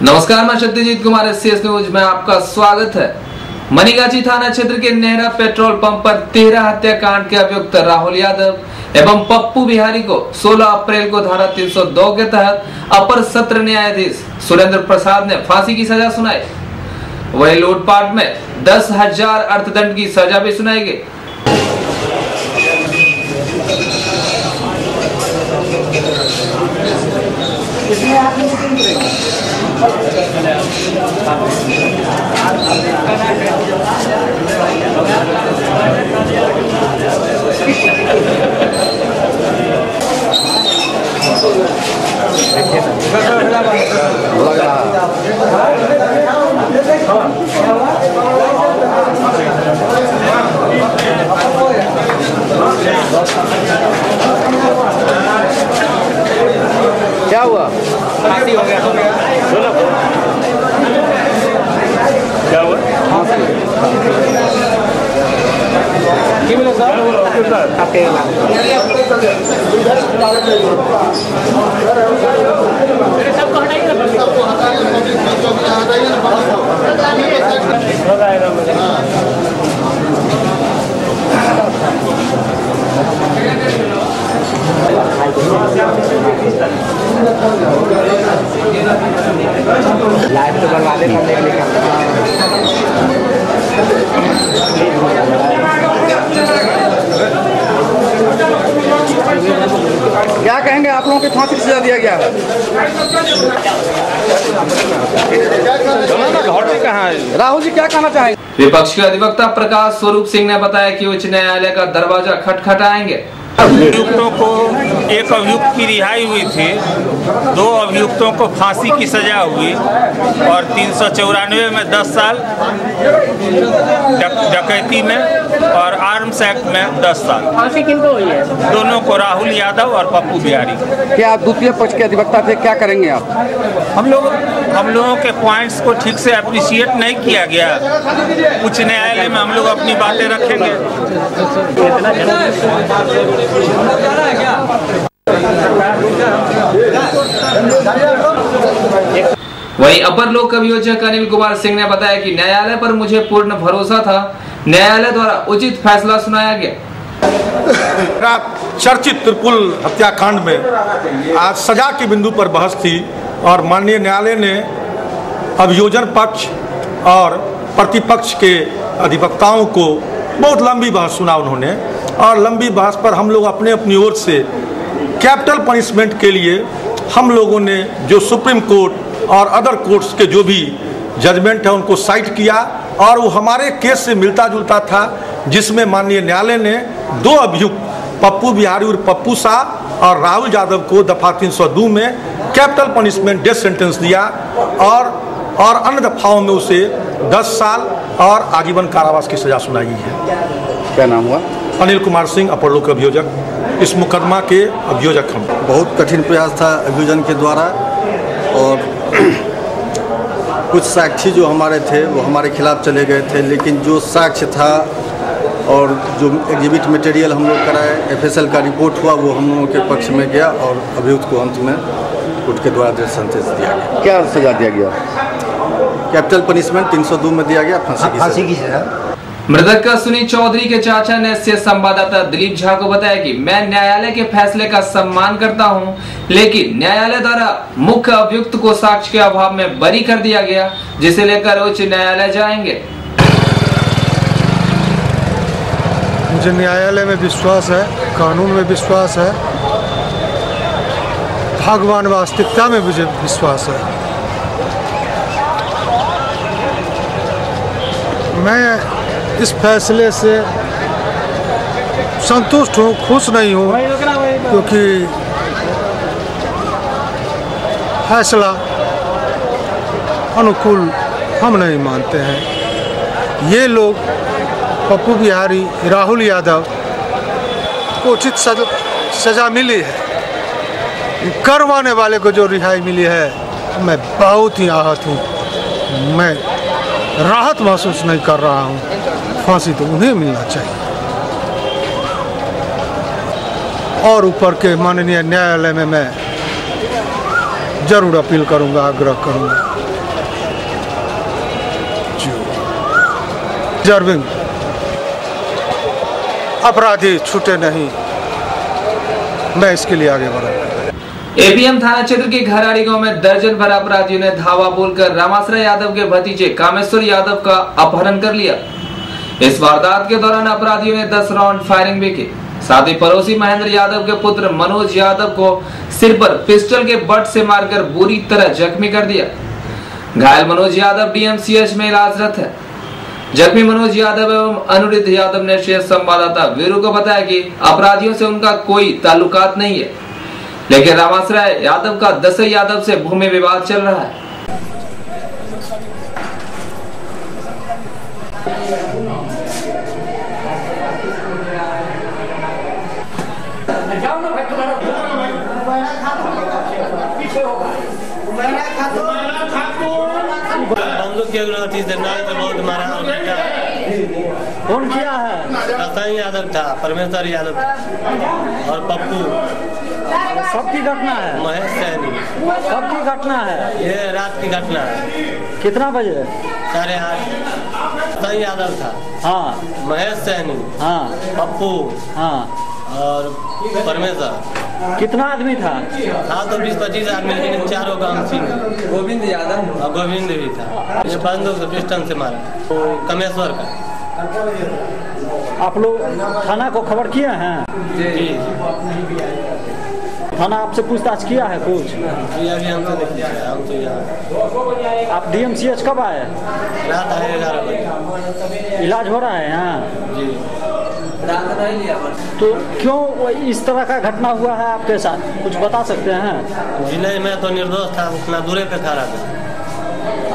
नमस्कार, मैं Satyajit Kumar SCS news में आपका स्वागत है। मनीगाछी थाना क्षेत्र के नेहरा पेट्रोल पंप पर 13 हत्याकांड के अभियुक्त राहुल यादव एवं पप्पू बिहारी को 16 अप्रैल को धारा 302 के तहत अपर सत्र न्यायाधीश सुरेंद्र प्रसाद ने फांसी की सजा सुनाई। वही लूटपाट में 10,000 अर्थदंड की सजा भी सुनाई गई। क्या हुआ? फांसी हो गया। बोलो क्या हुआ? लाइव तो बनवा दे। क्या कहेंगे आप लोगों की फांसी की सजा दिया गया है? राहुल जी क्या कहना चाहेंगे? विपक्ष के अधिवक्ता प्रकाश स्वरूप सिंह ने बताया कि उच्च न्यायालय का दरवाजा खटखटाएंगे। अभियुक्तों को एक अभियुक्त की रिहाई हुई थी, 2 अभियुक्तों को फांसी की सजा हुई और 394 में 10 साल, डकैती में और आर्म्स एक्ट में 10 साल। फांसी किनको हुई है? दोनों को, राहुल यादव और पप्पू बिहारी। क्या आप द्वितीय पक्ष के अधिवक्ता थे, क्या करेंगे आप? हम लोगों के पॉइंट्स को ठीक से अप्रिशिएट नहीं किया गया। उच्च न्यायालय में हम लोग अपनी बातें रखेंगे। वहीं अपर लोक अभियोजक अनिल कुमार सिंह ने बताया कि न्यायालय पर मुझे पूर्ण भरोसा था, न्यायालय द्वारा उचित फैसला सुनाया गया। चर्चित त्रिपुल हत्याकांड में आज सजा के बिंदु पर बहस थी और माननीय न्यायालय ने अभियोजन पक्ष और प्रतिपक्ष के अधिवक्ताओं को बहुत लंबी बहस सुना उन्होंने, और लंबी बहस पर हम लोग अपनी ओर से कैपिटल पनिशमेंट के लिए हम लोगों ने जो सुप्रीम कोर्ट और अदर कोर्ट्स के जो भी जजमेंट है उनको साइट किया, और वो हमारे केस से मिलता जुलता था, जिसमें माननीय न्यायालय ने 2 अभियुक्त पप्पू बिहारी और पप्पू शाह और राहुल यादव को दफा 302 में कैपिटल पनिशमेंट डेथ सेंटेंस दिया और अन्य दफाओं में उसे 10 साल और आजीवन कारावास की सजा सुनाई है। क्या नाम हुआ? अनिल कुमार सिंह, अपर लोक अभियोजक, इस मुकदमा के अभियोजक हम। बहुत कठिन प्रयास था अभियोजन के द्वारा, और कुछ साक्षी जो हमारे थे वो हमारे खिलाफ चले गए थे, लेकिन जो साक्ष्य था और जो एग्जिबिट मटेरियल हम लोग कराए, FSL का रिपोर्ट हुआ, वो हम लोगों के पक्ष में गया और अभियुक्त को अंत में कोर्ट के द्वारा डेथ सेंटेंस दिया गया। क्या सजा दिया गया? कैपिटल पनिशमेंट 302 में दिया गया, फांसी की सजा। मृतक का सुनील चौधरी के चाचा ने एससीएस संवाददाता दिलीप झा को बताया कि मैं न्यायालय के फैसले का सम्मान करता हूं, लेकिन न्यायालय द्वारा मुख्य अभियुक्त को साक्ष्य के अभाव में बरी कर दिया गया, जिसे लेकर उच्च न्यायालय जाएंगे। मुझे न्यायालय में विश्वास है, कानून में विश्वास है, भगवान वास्तविकता में मुझे विश्वास है। मैं इस फैसले से संतुष्ट हूँ, खुश नहीं हूँ, क्योंकि फैसला अनुकूल हम नहीं मानते हैं। ये लोग पप्पू बिहारी, राहुल यादव को उचित सजा मिली है, करवाने वाले को जो रिहाई मिली है, मैं बहुत ही आहत हूँ। मैं राहत महसूस नहीं कर रहा हूँ। फांसी तो उन्हें मिलना चाहिए। और ऊपर के माननीय न्यायालय में मैं जरूर अपील करूंगा, आग्रह करूंगा डिजर्विंग अपराधी छूटे नहीं, मैं इसके लिए आगे बढ़ा। एपीएम थाना क्षेत्र के घराड़ी गांव में दर्जन भर अपराधियों ने धावा बोलकर रामाश्रय यादव के भतीजे कामेश्वर यादव का अपहरण कर लिया। इस वारदात के दौरान अपराधियों ने 10 राउंड फायरिंग भी की। साथ ही पड़ोसी महेंद्र यादव के पुत्र मनोज यादव को सिर पर पिस्टल के बट से मारकर बुरी तरह जख्मी कर दिया। घायल मनोज यादव डीएमसीएच में इलाजरत है। जख्मी मनोज यादव एवं अनुरुद्ध यादव ने शेष संवाददाता वीरू को बताया कि अपराधियों से उनका कोई ताल्लुकात नहीं है, लेकिन रामाश्रय यादव का दसई यादव से भूमि विवाद चल रहा है। बहुत मारा कौन किया है? दसई यादव था, परमेश्वर यादव था और पप्पू। कब की घटना है? महेश सैनी। कब की घटना है? ये रात की घटना है। कितना बजे? 8:30। दसई यादव था, हाँ। महेश सैनी, हाँ। पप्पू, हाँ। और परमेश्वर। कितना आदमी था? हाँ तो 20-25 आदमी, लेकिन चारों गांव थी। गोविंद यादव और गोविंद भी था। ये बंदूक से पिस्टन से मारा, तो कमेश्वर का। आप लोग थाना को खबर किए हैं? जी। थाना आपसे पूछताछ किया है कुछ? अभी हमसे नहीं किया है, हम तो यहाँ। आप डीएमसीएच कब आए? रात आए 11 बजे। इलाज हो रहा है यहाँ? जी। तो क्यों इस तरह का घटना हुआ है आपके साथ, कुछ बता सकते हैं? जिले में तो निर्दोष था, उतना दूरे पे खड़ा था।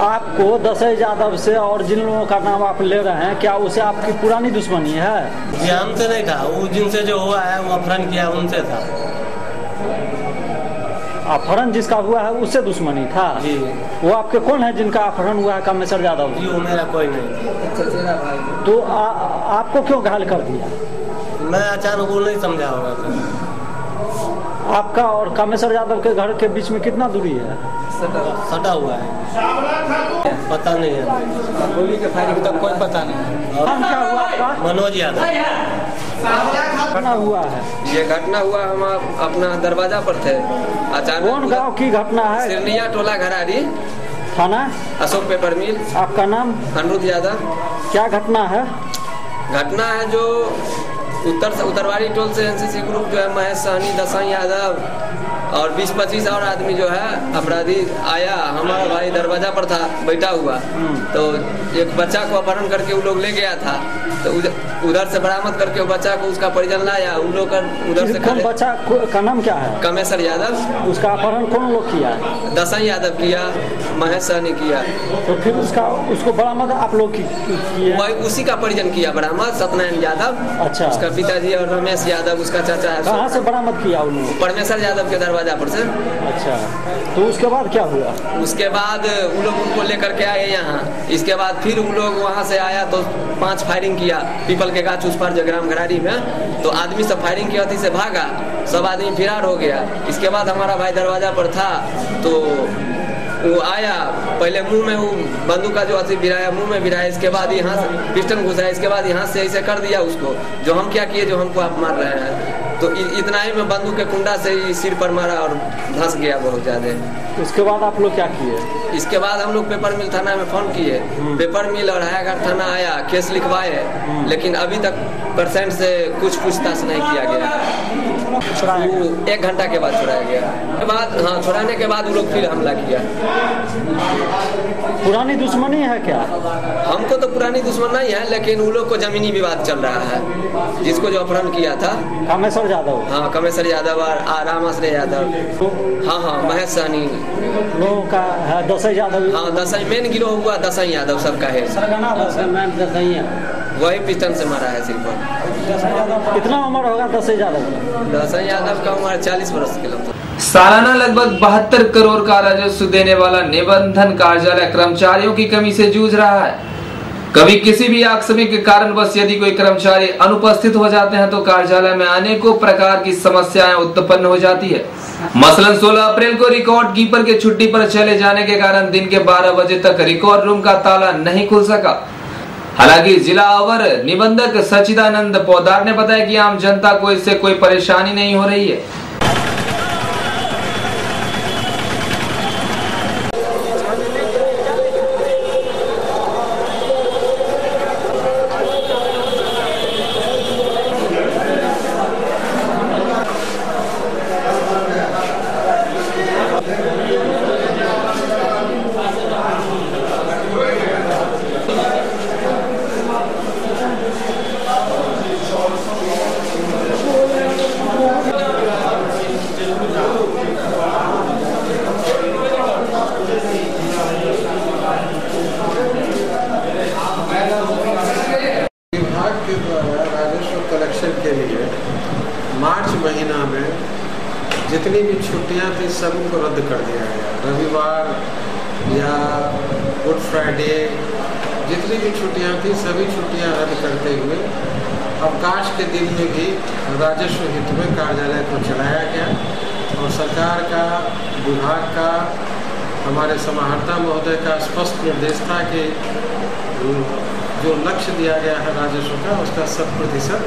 आपको दसई यादव से और जिन लोगों का नाम आप ले रहे हैं, क्या उसे आपकी पुरानी दुश्मनी है? जी हमसे नहीं था, वो जिनसे जो हुआ है वो अपहरण किया उनसे था। अपहरण जिसका हुआ है उससे दुश्मनी था? जी। वो आपके कौन है जिनका अपहरण हुआ है? कामेश्वर यादव जी वो मेरा कोई नहीं। तो आपको क्यों घायल कर दिया? मैं अचानक वो नहीं समझा होगा। आपका और कामेश्वर यादव के घर के बीच में कितना दूरी है? सटा हुआ है, पता नहीं है। गोली के फायरिंग तक कोई पता नहीं। नाम क्या हुआ आपका? मनोज यादव। घटना हुआ है? ये घटना हुआ, हम अपना दरवाजा पर थे, अचानक। कौन गांव की घटना है? सिरनिया टोला घराड़ी, थाना अशोक पेपर मिल। आपका नाम? अनुरुद्ध यादव। क्या घटना है? घटना है जो उत्तरवाड़ी टोल से एनसीसी ग्रुप जो है महेश सहनी, दसई यादव और 20-25 और आदमी जो है अपराधी आया। हमारा भाई दरवाजा पर था बैठा हुआ, तो एक बच्चा को अपहरण करके वो लोग ले गया था, तो उधर से बरामद करके वो बच्चा को उसका परिजन लाया। उन लोग उधर से बच्चा का नाम क्या है? कामेश्वर यादव। उसका अपहरण कौन लोग किया? दसई यादव किया, महेश सहनी किया। तो फिर उसको बरामद आप लोग किए? उसी का परिजन किया बरामद, सत्यनारायण यादव। अच्छा। उसका पिताजी और रमेश यादव उसका चाचा है। कहाँ से बरामद किया उन लोग? परमेश्वर यादव के दरवाजा पर से। अच्छा, तो उसके बाद क्या हुआ? उसके बाद वो लोग उनको लेकर के आए यहाँ। इसके बाद फिर वो लोग वहाँ से आया तो 5 फायरिंग किया पीपल के गाछ उस पर जगराम घराड़ी में। तो आदमी सब फायरिंग की अथी से भागा, सब आदमी फिरार हो गया। इसके बाद हमारा भाई दरवाजा पर था, तो वो आया, पहले मुंह में वो बंदूक का जो अथी गिराया, मुंह में गिराया। इसके बाद यहाँ से पिस्टन घुसाया, इसके बाद यहाँ से ऐसे कर दिया उसको, जो हम क्या किए, जो हमको आप मार रहे हैं। तो इतना ही में बंदूक के कुंडा से ही सिर पर मारा और धंस गया बहुत ज्यादा। उसके बाद आप लोग क्या किए? इसके बाद हम लोग पेपर मिल थाना में फोन किए। पेपर मिल और हायाघाट थाना आया, केस लिखवाए, लेकिन अभी तक परसेंट से कुछ पूछताछ नहीं किया गया। 1 घंटा के बाद छुड़ाया गया। के बाद हाँ, छुड़ाने के बाद वो लोग फिर हमला किया। पुरानी दुश्मनी है क्या? हमको तो पुरानी दुश्मन नहीं है, लेकिन वो लोग को जमीनी विवाद चल रहा है। जिसको जो अपहरण किया था कामेश्वर यादव। हाँ, कामेश्वर यादव और रामाश्रय यादव। हाँ, महेश सहनी लोगों का है, दसई यादव। हाँ, दसई मेन गिरोह हुआ, दसई यादव सबका है। वही पिस्टन से मारा है सिर पर। कितना उम्र होगा दसई यादव? दसई यादव का उम्र 40 वर्ष के लगभग। सालाना लगभग 72 करोड़ का राजस्व देने वाला निबंधन कार्यालय कर्मचारियों की कमी से जूझ रहा है। कभी किसी भी आकस्मिक कारणवश यदि कोई कर्मचारी अनुपस्थित हो जाते हैं तो कार्यालय में अनेकों प्रकार की समस्याएं उत्पन्न हो जाती है। मसलन 16 अप्रैल को रिकॉर्ड कीपर के छुट्टी पर चले जाने के कारण दिन के 12 बजे तक रिकॉर्ड रूम का ताला नहीं खुल सका। हालांकि जिला अवर निबंधक सचिदानंद पौदार ने बताया कि आम जनता को इससे कोई परेशानी नहीं हो रही है। मार्च महीना में जितनी भी छुट्टियां थी सबको रद्द कर दिया गया। रविवार या गुड फ्राइडे जितनी भी छुट्टियां थी सभी छुट्टियां रद्द करते हुए अवकाश के दिन में भी राजस्व हित में कार्यालय को चलाया गया और सरकार का, विभाग का, हमारे समाहर्ता महोदय का स्पष्ट निर्देश था कि जो लक्ष्य दिया गया है राजस्व का उसका 100%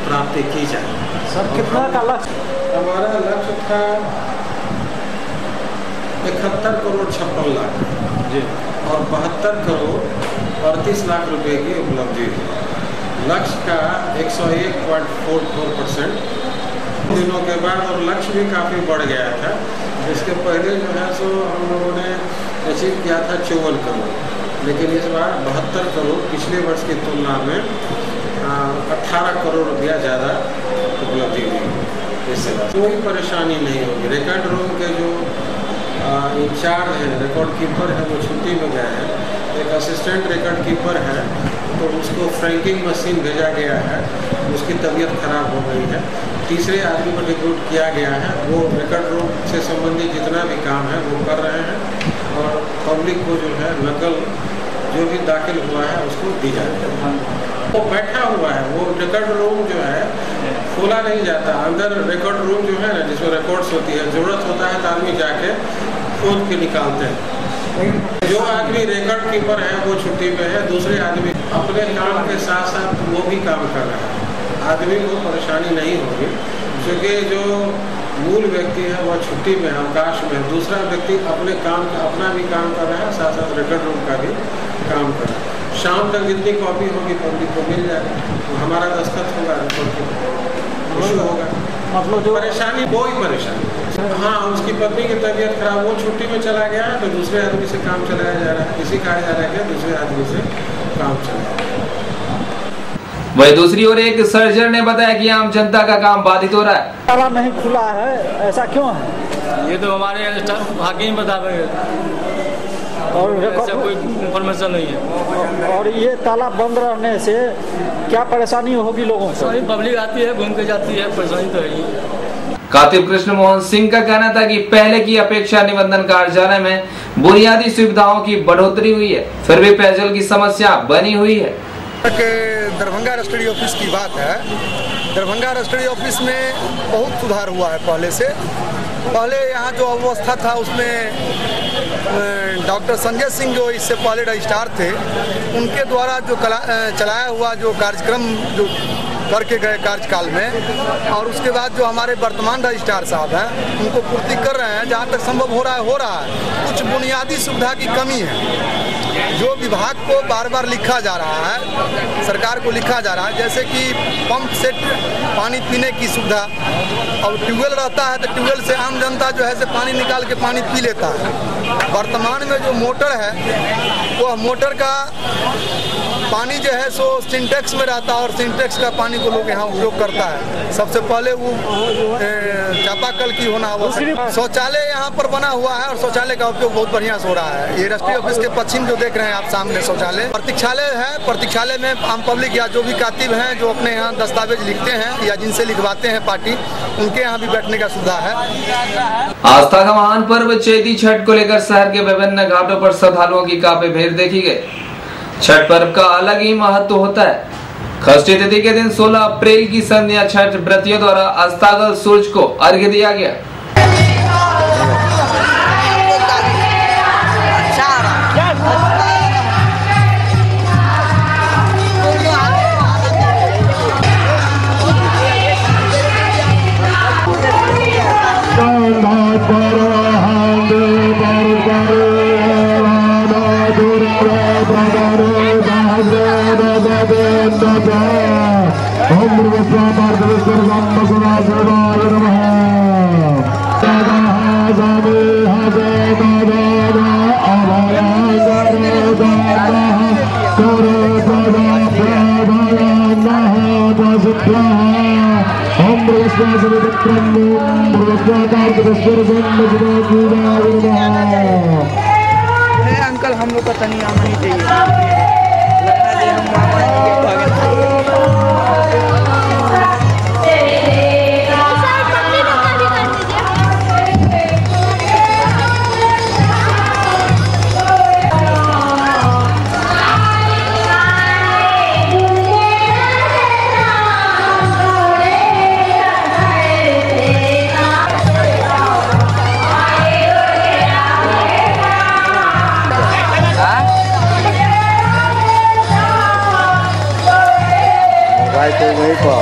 प्राप्ति की जाए। सर कितना का लक्ष्य? हमारा लक्ष्य था 71 करोड़ 56 लाख जी और 72 करोड़ 38 लाख रुपए की उपलब्धि हुई। लक्ष्य का 101.44% दिनों के बाद और लक्ष्य भी काफ़ी बढ़ गया था। इसके पहले जो है सो हम लोगों ने अचीव किया था 54 करोड़, लेकिन इस बार 72 करोड़ पिछले वर्ष की तुलना में 18 करोड़ रुपया ज़्यादा उपलब्धि हुई। इससे कोई परेशानी नहीं होगी। रिकॉर्ड रूम के जो इंचार्ज है, रिकॉर्ड कीपर है, वो छुट्टी में गए हैं। एक असिस्टेंट रिकॉर्ड कीपर है तो उसको फ्रैंकिंग मशीन भेजा गया है, उसकी तबीयत खराब हो गई है। तीसरे आदमी को रिक्रूट किया गया है, वो रिकॉर्ड रूम से संबंधित जितना भी काम है वो कर रहे हैं और पब्लिक को जो है नकल जो भी दाखिल हुआ है उसको दी जाती है। वो बैठा हुआ है, वो रिकॉर्ड रूम जो है खोला नहीं जाता। अंदर रिकॉर्ड रूम जो है ना जिसमें रिकॉर्ड्स होती है, ज़रूरत होता है तो आदमी जाके खोल के निकालते हैं। जो आदमी रिकॉर्ड कीपर है वो छुट्टी पे है, दूसरे आदमी अपने काम के साथ साथ वो भी काम कर रहा है। आदमी को परेशानी नहीं होगी क्योंकि जो मूल व्यक्ति है वह छुट्टी में, अवकाश में, दूसरा व्यक्ति अपने काम का अपना भी काम कर रहा है, साथ साथ रिकॉर्ड रूम का भी काम कर रहा है। शाम तक जितनी कॉपी होगी पब्लिक को मिल जाएगी, तो हमारा दस्तखत होगा, इशू होगा। मतलब जो परेशानी, कोई परेशानी। हाँ, उसकी पत्नी की तबीयत खराब, वो छुट्टी में चला गया है तो दूसरे आदमी से काम चलाया जा रहा है। किसी कार्यालय के दूसरे आदमी से काम चलाया। वही दूसरी ओर एक सर्जर ने बताया कि आम जनता का काम बाधित हो रहा है। ताला नहीं खुला है, ऐसा क्यों है? ये तो हमारे भाग्य बता रहे और ऐसा कोई इन्फॉर्मेशन नहीं है। और ये ताला बंद रहने से क्या परेशानी होगी लोगों को? पब्लिक आती है, घूम के जाती है, परेशानी तो है ही। कातिब कृष्ण मोहन सिंह का कहना था कि पहले की अपेक्षा निबंधन कार्यालय में बुनियादी सुविधाओं की बढ़ोतरी हुई है, फिर भी पेयजल की समस्या बनी हुई है। दरभंगा रजिस्ट्री ऑफिस की बात है। दरभंगा रजिस्ट्री ऑफिस में बहुत सुधार हुआ है पहले से। पहले यहाँ जो अवस्था था उसमें डॉक्टर संजय सिंह जो इससे पहले रजिस्ट्रार थे, उनके द्वारा जो चलाया हुआ जो कार्यक्रम जो करके गए कार्यकाल में, और उसके बाद जो हमारे वर्तमान रजिस्ट्रार साहब हैं उनको पूर्ति कर रहे हैं। जहाँ तक संभव हो रहा है। कुछ बुनियादी सुविधा की कमी है जो विभाग को बार बार लिखा जा रहा है, सरकार को लिखा जा रहा है, जैसे कि पंप सेट पानी पीने की सुविधा। और ट्यूबवेल रहता है तो ट्यूबवेल से आम जनता जो है से पानी निकाल के पानी पी लेता है। वर्तमान में जो मोटर है वो मोटर का पानी जो है सो सिंटेक्स में रहता है और सिंटेक्स का पानी को लोग यहाँ उपयोग करता है। सबसे पहले वो चापाकल की होना आवश्यक। शौचालय यहाँ पर बना हुआ है और शौचालय का उपयोग बहुत बढ़िया से हो रहा है। ये रजिस्ट्री ऑफिस के पश्चिम जो देख रहे हैं आप सामने शौचालय, प्रतीक्षालय है। प्रतीक्षालय में आम पब्लिक या जो भी कातिब हैं जो अपने यहाँ दस्तावेज लिखते हैं या जिनसे लिखवाते हैं पार्टी, उनके यहाँ भी बैठने का सुविधा है। आस्था का महान पर्व चैती छठ को लेकर शहर के विभिन्न घाटों पर श्रद्धालुओं की काफी भीड़ देखी गई। छठ पर्व का अलग ही महत्व होता है। षष्ठी तिथि के दिन 16 अप्रैल की संध्या छठ व्रतियों द्वारा अस्तागत सूरज को अर्घ्य दिया गया। अंकल हम लोग का तनिया मनी चाहिए। वहीं पर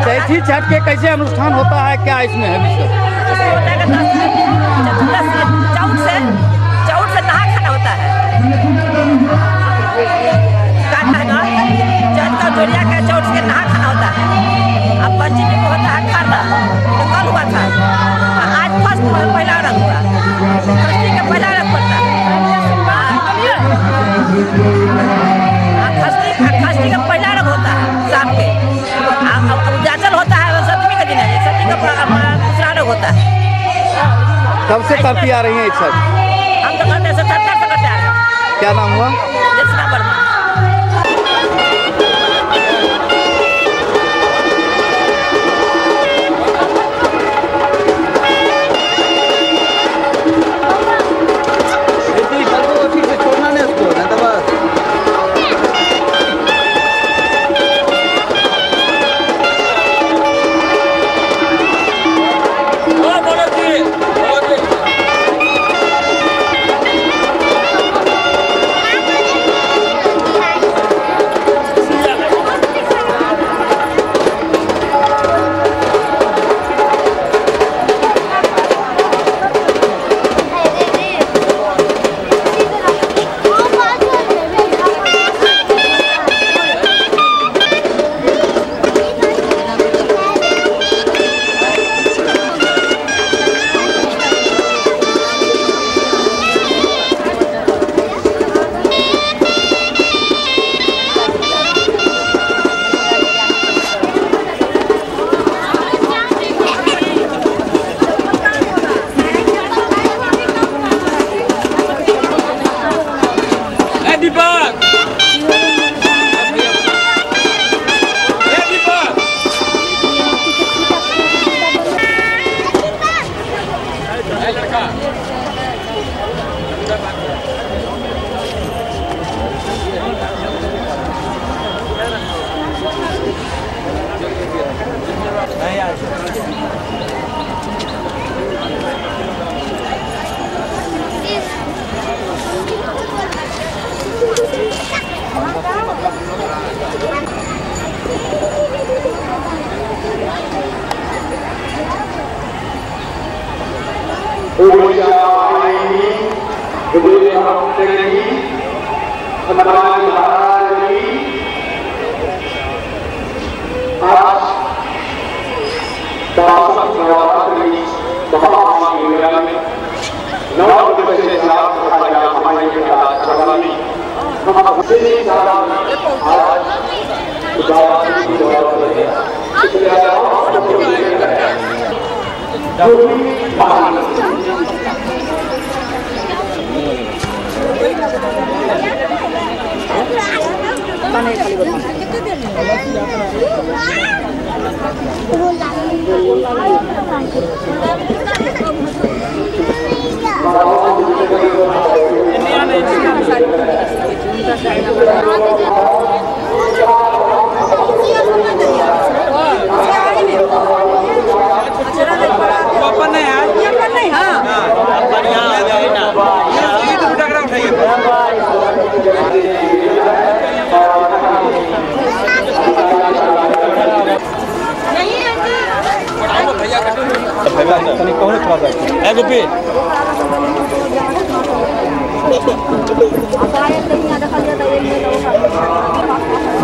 चैती छठ के कैसे अनुष्ठान होता है, क्या इसमें है विषय? चौथ से नहा खाना होता है। जोड़िया का चौथ से नहा खाना होता है। अब पंचमी को होता है खरना, तो कल हुआ था। आज फर्स्ट पहला रंग हुआ, षष्ठी का पहला रंग पड़ता है। षष्ठी का पहला रंग होता है शाम के। उजाचल होता है सप्तमी का दिन है, सप्तमी का दूसरा रंग होता है। कब से करती आ रही है छठ? हम तो करते 77 से करते आ रहे हैं। क्या नाम हुआ? जसना वर्मा।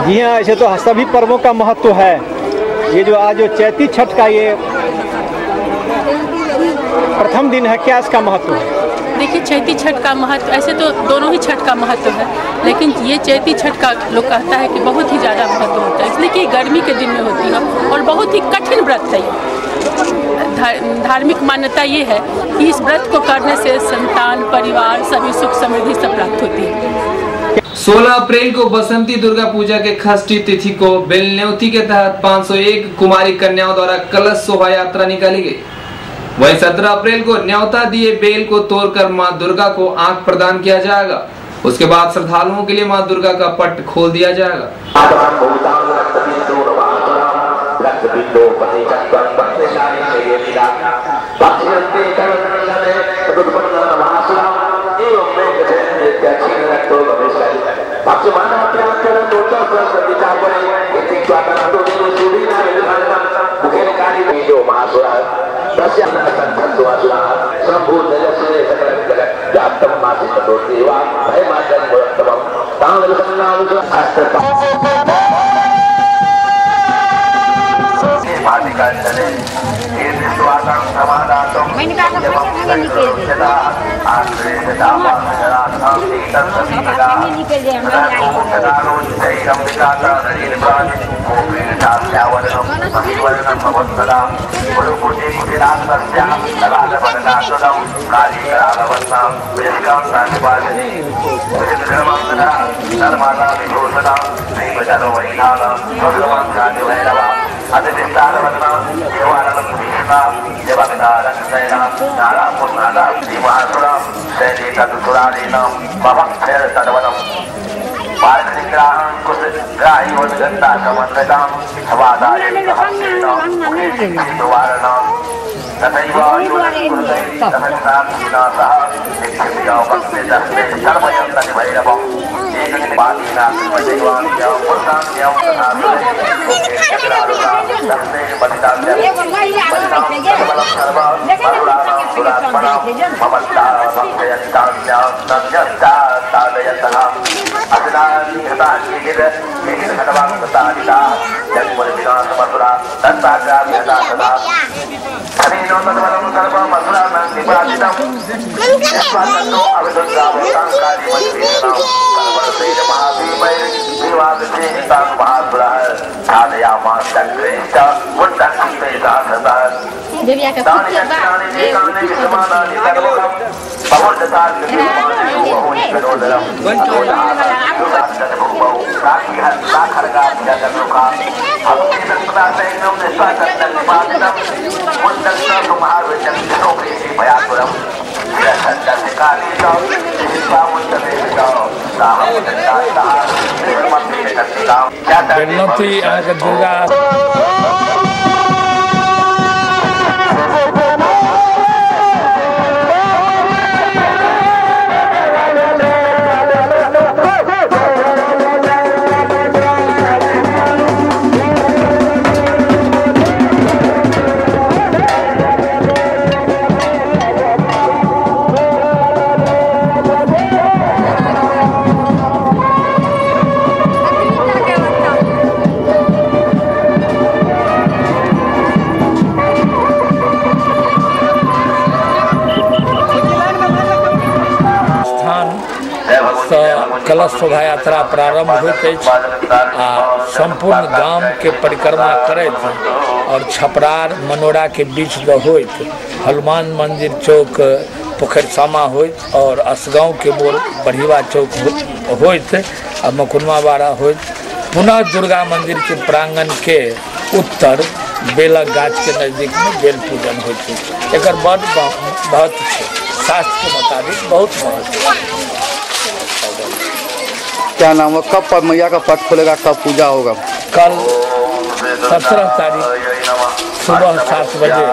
जी हाँ, ऐसे तो सभी पर्वों का महत्व है। ये जो आज जो चैती छठ का ये प्रथम दिन है, क्या इसका महत्व है? देखिए, चैती छठ का महत्व, ऐसे तो दोनों ही छठ का महत्व है, लेकिन ये चैती छठ का लोग कहता है कि बहुत ही ज़्यादा महत्व होता है, इसलिए कि गर्मी के दिन में होती है और बहुत ही कठिन व्रत है ये। धार्मिक मान्यता ये है कि इस व्रत को करने से संतान, परिवार, सभी सुख समृद्धि सब प्राप्त होती है। 16 अप्रैल को बसंती दुर्गा पूजा के षष्ठी तिथि को बेलन्योती के तहत 501 कुमारी कन्याओं द्वारा कलश शोभा यात्रा निकाली गई। वहीं 17 अप्रैल को न्योता दिए बेल को तोड़कर मां दुर्गा को आंख प्रदान किया जाएगा। उसके बाद श्रद्धालुओं के लिए मां दुर्गा का पट खोल दिया जाएगा। बेलन्योती दुर्गा कलश शोभा यात्रा प्रारंभ होइत अछि आ संपूर्ण गांव के परिक्रमा करैत और छपरार मनोरा के बीच होइत हनुमान मंदिर चौक पोखर सामा होइत और असगांव के मोड़ बढ़िवा चौक होइत आ मकुनमा बाड़ा होइत पुनः दुर्गा मंदिर के प्रांगण के उत्तर बेलक गाछ के नजदीक में बेल पूजन होइत है। एकर बड़ महत्व है, शास्त्र के मुताबिक बहुत महत्व है। क्या नाम है, कब मैया का पट खुलेगा, कब पूजा होगा? कल 17 तारीख सुबह 7 बजे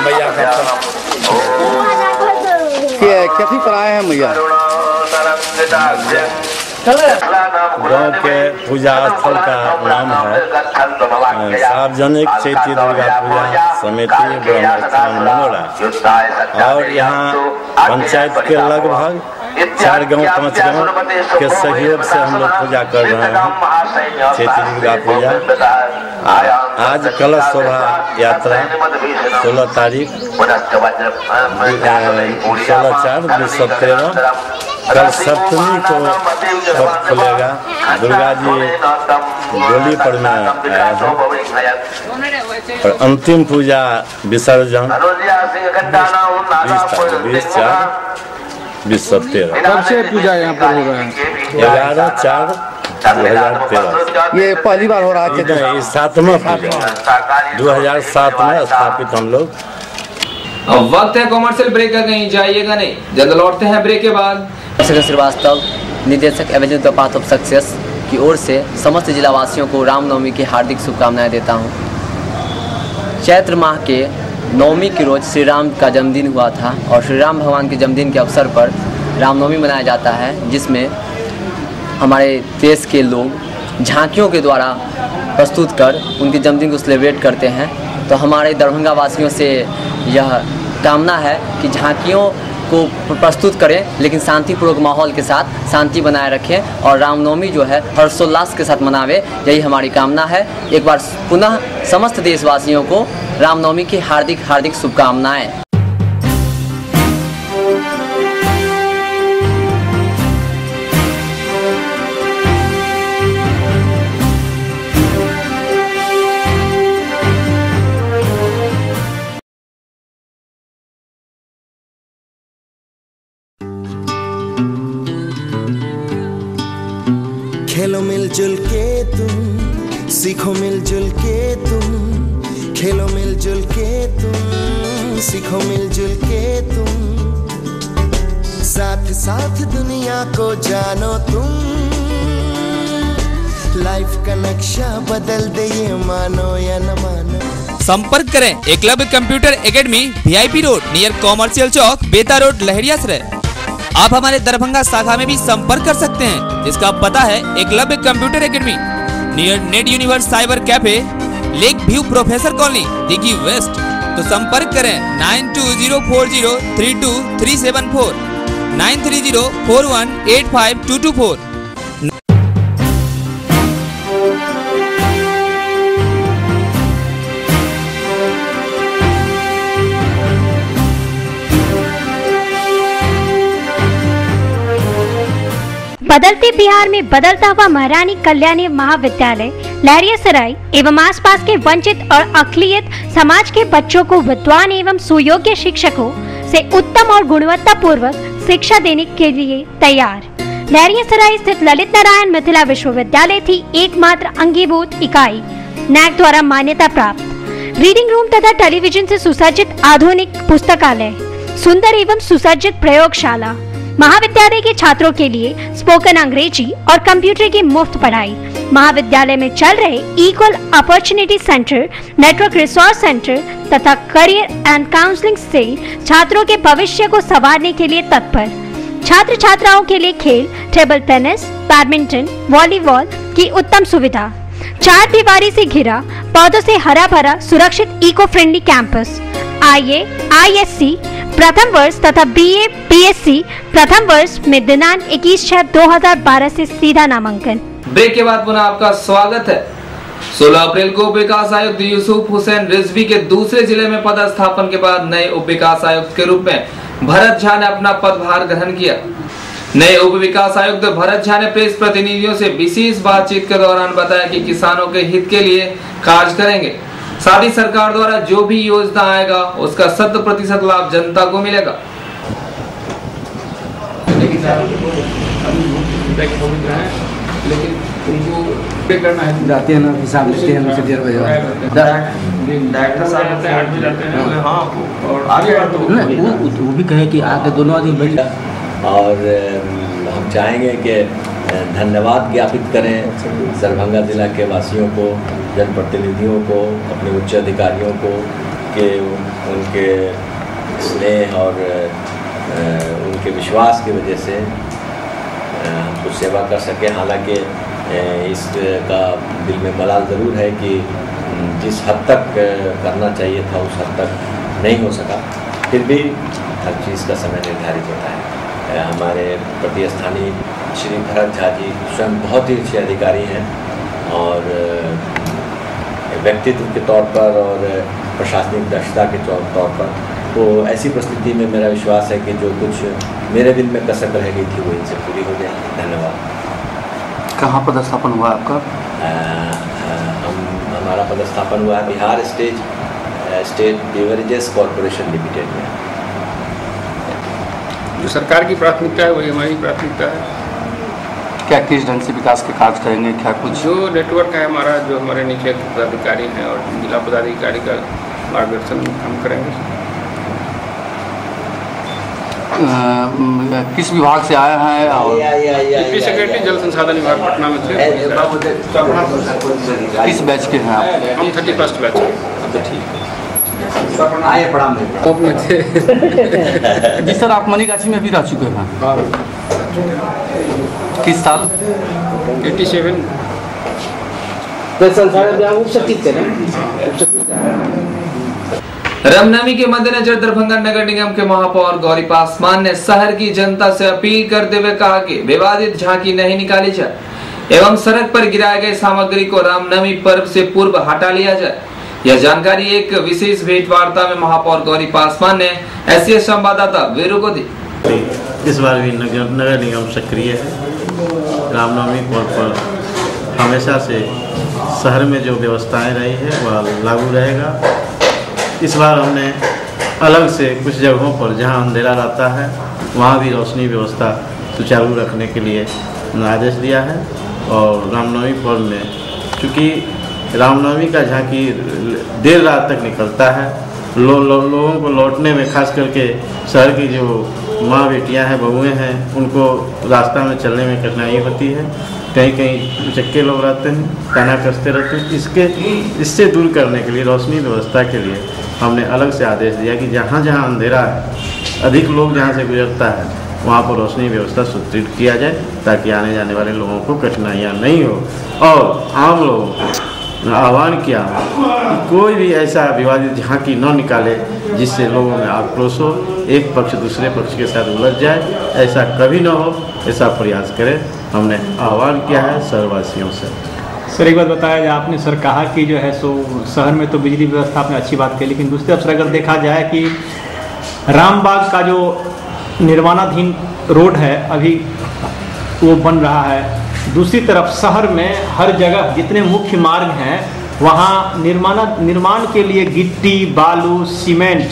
मैया का पट। कैसी पर आए हैं मैया? गांव के पूजा स्थल का नाम है सार्वजनिक चैती दुर्गा पूजा समिति ब्रह्मस्थान मनोरा और यहाँ पंचायत के लगभग 4 गांव 5 गांव के सहयोग से हम लोग पूजा कर रहे हैं चैती दुर्गा पूजा। आज कलश शोभा यात्रा 16 तारीख 16/4/2013 कल सप्तमी को पट खुलेगा। दुर्गा जी डोली पर में आया है और अंतिम पूजा विसर्जन 20/4/2013। कब से पूजा यहाँ पर हो रहा है? 11/4/2013। ये पहली बार हो रहा है? नहीं, 7वां पूजा 2007 में स्थापित हम लोग। अब वक्त है कॉमर्शियल ब्रेक का, कहीं जाइएगा नहीं, जल्द लौटते हैं ब्रेक के बाद। श्रीवास्तव, निदेशक Avenue the path of success की ओर से समस्त जिलावासियों को रामनवमी की हार्दिक शुभकामनाएं देता हूं। चैत्र माह के नवमी के रोज श्री राम का जन्मदिन हुआ था और श्री राम भगवान के जन्मदिन के अवसर पर रामनवमी मनाया जाता है, जिसमें हमारे देश के लोग झांकियों के द्वारा प्रस्तुत कर उनके जन्मदिन को सेलिब्रेट करते हैं। तो हमारे दरभंगा वासियों से यह कामना है कि झांकियों को प्रस्तुत करें लेकिन शांतिपूर्वक माहौल के साथ शांति बनाए रखें और रामनवमी जो है हर्षोल्लास के साथ मनावे, यही हमारी कामना है। एक बार पुनः समस्त देशवासियों को रामनवमी की हार्दिक हार्दिक शुभकामनाएं। खेलो मिलजुल के तुम, सीखो मिलजुल के तुम, खेलो मिलजुल के तुम, सीखो मिलजुल के तुम, साथ साथ दुनिया को जानो तुम, लाइफ का नक्शा बदल दे ये मानो या न मानो। संपर्क करें Eklavya computer academy, VIP road near commercial Chowk, Beta road, Laheriasarai. आप हमारे दरभंगा शाखा में भी संपर्क कर सकते हैं, जिसका पता है Eklavya computer academy near net universe cyber cafe, lake view, professor colony, Dighi west. तो संपर्क करें 9204032374, 9304185224। बदलते बिहार में बदलता हुआ महारानी कल्याणी महाविद्यालय लहरियासराय एवं आसपास के वंचित और अकलियत समाज के बच्चों को विद्वान एवं सुयोग्य शिक्षकों से उत्तम और गुणवत्ता पूर्वक शिक्षा देने के लिए तैयार। लहरियासराय स्थित ललित नारायण मिथिला विश्वविद्यालय थी एकमात्र अंगीभूत इकाई नैक द्वारा मान्यता प्राप्त। रीडिंग रूम तथा टेलीविजन से सुसज्जित आधुनिक पुस्तकालय, सुंदर एवं सुसज्जित प्रयोगशाला, महाविद्यालय के छात्रों के लिए स्पोकन अंग्रेजी और कंप्यूटर की मुफ्त पढ़ाई। महाविद्यालय में चल रहे equal opportunity centre, network resource centre तथा करियर एंड काउंसलिंग से छात्रों के भविष्य को संवारने के लिए तत्पर। छात्र छात्राओं के लिए खेल, टेबल टेनिस, बैडमिंटन, वॉलीबॉल की उत्तम सुविधा। 4 दीवारी से घिरा, पौधों से हरा भरा, सुरक्षित इको फ्रेंडली कैंपस। आइए ISC प्रथम वर्ष तथा BA BSc प्रथम वर्ष में दिनांक 21/6/2012 से सीधा नामांकन। ब्रेक के बाद पुनः आपका स्वागत है। 16 अप्रैल को उप विकास आयुक्त यूसुफ हुसैन रिजवी के दूसरे जिले में पदस्थापन के बाद नए उप विकास आयुक्त के रूप में भरत झा ने अपना पदभार ग्रहण किया। नए उप विकास आयुक्त भरत झा ने प्रेस प्रतिनिधियों से विशेष बातचीत के दौरान बताया कि किसानों के हित के लिए कार्य करेंगे। साथ ही सरकार द्वारा जो भी योजना आएगा उसका 100% लाभ जनता को मिलेगा। लेकिन उनको पे करना है, जाते हैं ना हिसाब लिखते हैं उनसे 1:30 बजे डायरेक्टर साहब रहते हैं 8 बजे जाते हैं। हाँ, और आगे वो भी कहे कि आके दोनों आदमी बैठ। और हम चाहेंगे कि धन्यवाद ज्ञापित करें दरभंगा जिला के वासियों को, जनप्रतिनिधियों को, अपने उच्च अधिकारियों को कि उनके स्नेह और उनके विश्वास की वजह से हम कुछ सेवा कर सकें। हालांकि इसका दिल में मलाल ज़रूर है कि जिस हद तक करना चाहिए था उस हद तक नहीं हो सका। फिर भी हर चीज़ का समय निर्धारित होता है। हमारे प्रतिस्थानी श्री भरत झा जी स्वयं बहुत ही अच्छे अधिकारी हैं और व्यक्तित्व के तौर पर और प्रशासनिक दक्षता के तौर पर तो ऐसी परिस्थिति में मेरा विश्वास है कि जो कुछ मेरे दिल में कसक रह गई थी वो इनसे पूरी हो जाएगी। धन्यवाद। कहाँ पदस्थापन हुआ आपका? हमारा पदस्थापन हुआ है Bihar state beverages corporation limited में। जो सरकार की प्राथमिकता है वही हमारी प्राथमिकता है। क्या किस ढंग से विकास के कार्य करेंगे? क्या कुछ जो नेटवर्क है हमारा, जो हमारे नीचे पदाधिकारी हैं और जिला पदाधिकारी का मार्गदर्शन हम करेंगे। किस विभाग से आया है? और डिप्टी सेक्रेटरी जल संसाधन विभाग पटना में थे। किस बैच के हैं आप? हम 31st बैच हैं। आए पड़ा में थे। जी सर, आप मनीगाछी में भी रह चुके हैं? किस साल? 87। रामनवमी के मद्देनजर दरभंगा नगर निगम के महापौर गौरी पासवान ने शहर की जनता से अपील करते हुए कहा कि विवादित झांकी नहीं निकाली जाए एवं सड़क पर गिराए गए सामग्री को रामनवमी पर्व से पूर्व हटा लिया जाए। यह जानकारी एक विशेष भेंट वार्ता में महापौर गौरी पासवान ने एसएस संवाददाता वीरू को दी। इस बार भी नगर निगम सक्रिय है। रामनवमी पर्व पर हमेशा से शहर में जो व्यवस्थाएं रही है वह लागू रहेगा। इस बार हमने अलग से कुछ जगहों पर जहां अंधेरा रहता है वहां भी रोशनी व्यवस्था सुचारू रखने के लिए आदेश दिया है। और रामनवमी पर्व में चूँकि रामनवमी का झांकी देर रात तक निकलता है, लोगों को लौटने में खास करके शहर की जो माँ बेटियां हैं, बहुएं हैं, उनको रास्ता में चलने में कठिनाई होती है। कहीं कहीं चक्के लोग रहते हैं, ताना कसते रहते हैं। इससे दूर करने के लिए, रोशनी व्यवस्था के लिए हमने अलग से आदेश दिया कि जहाँ जहाँ अंधेरा है, अधिक लोग जहाँ से गुजरता है, वहाँ पर रोशनी व्यवस्था सुदृढ़ किया जाए ताकि आने जाने वाले लोगों को कठिनाइयाँ नहीं हो। और आम लोगों को आह्वान किया कि कोई भी ऐसा विवादित झांकी न निकाले जिससे लोगों में आक्रोश हो, एक पक्ष दूसरे पक्ष के साथ उलझ जाए। ऐसा कभी न हो, ऐसा प्रयास करें। हमने आह्वान किया है शहरवासियों से। सर, एक बात बताया जाए, आपने सर कहा कि जो है सो शहर में तो बिजली व्यवस्था आपने अच्छी बात की, लेकिन दूसरी तरफ अगर देखा जाए कि रामबाग का जो निर्माणाधीन रोड है अभी वो बन रहा है। दूसरी तरफ शहर में हर जगह जितने मुख्य मार्ग हैं वहाँ निर्माण के लिए गिट्टी, बालू, सीमेंट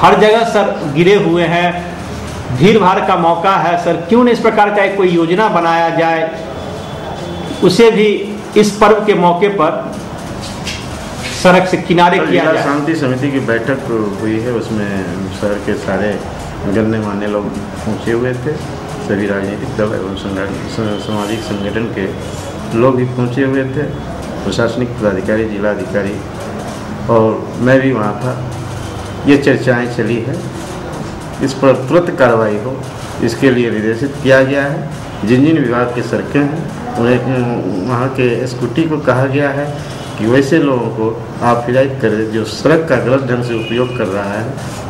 हर जगह सर गिरे हुए हैं। भीड़ भाड़ का मौका है सर, क्यों नहीं इस प्रकार का एक कोई योजना बनाया जाए, उसे भी इस पर्व के मौके पर सड़क से किनारे किया जाए। शांति समिति की बैठक हुई है, उसमें शहर के सारे गणमान्य लोग पहुँचे हुए थे। सभी राजनीतिक दल एवं सामाजिक संगठन के लोग भी पहुँचे हुए थे, प्रशासनिक पदाधिकारी, जिलाधिकारी, और मैं भी वहाँ था। ये चर्चाएं चली है, इस पर तुरंत कार्रवाई हो इसके लिए निर्देशित किया गया है। जिन जिन विभाग के सड़कें हैं उन्हें वहाँ के स्कूटी को कहा गया है कि वैसे लोगों को आप हिदायत करें जो सड़क का गलत ढंग से उपयोग कर रहा है,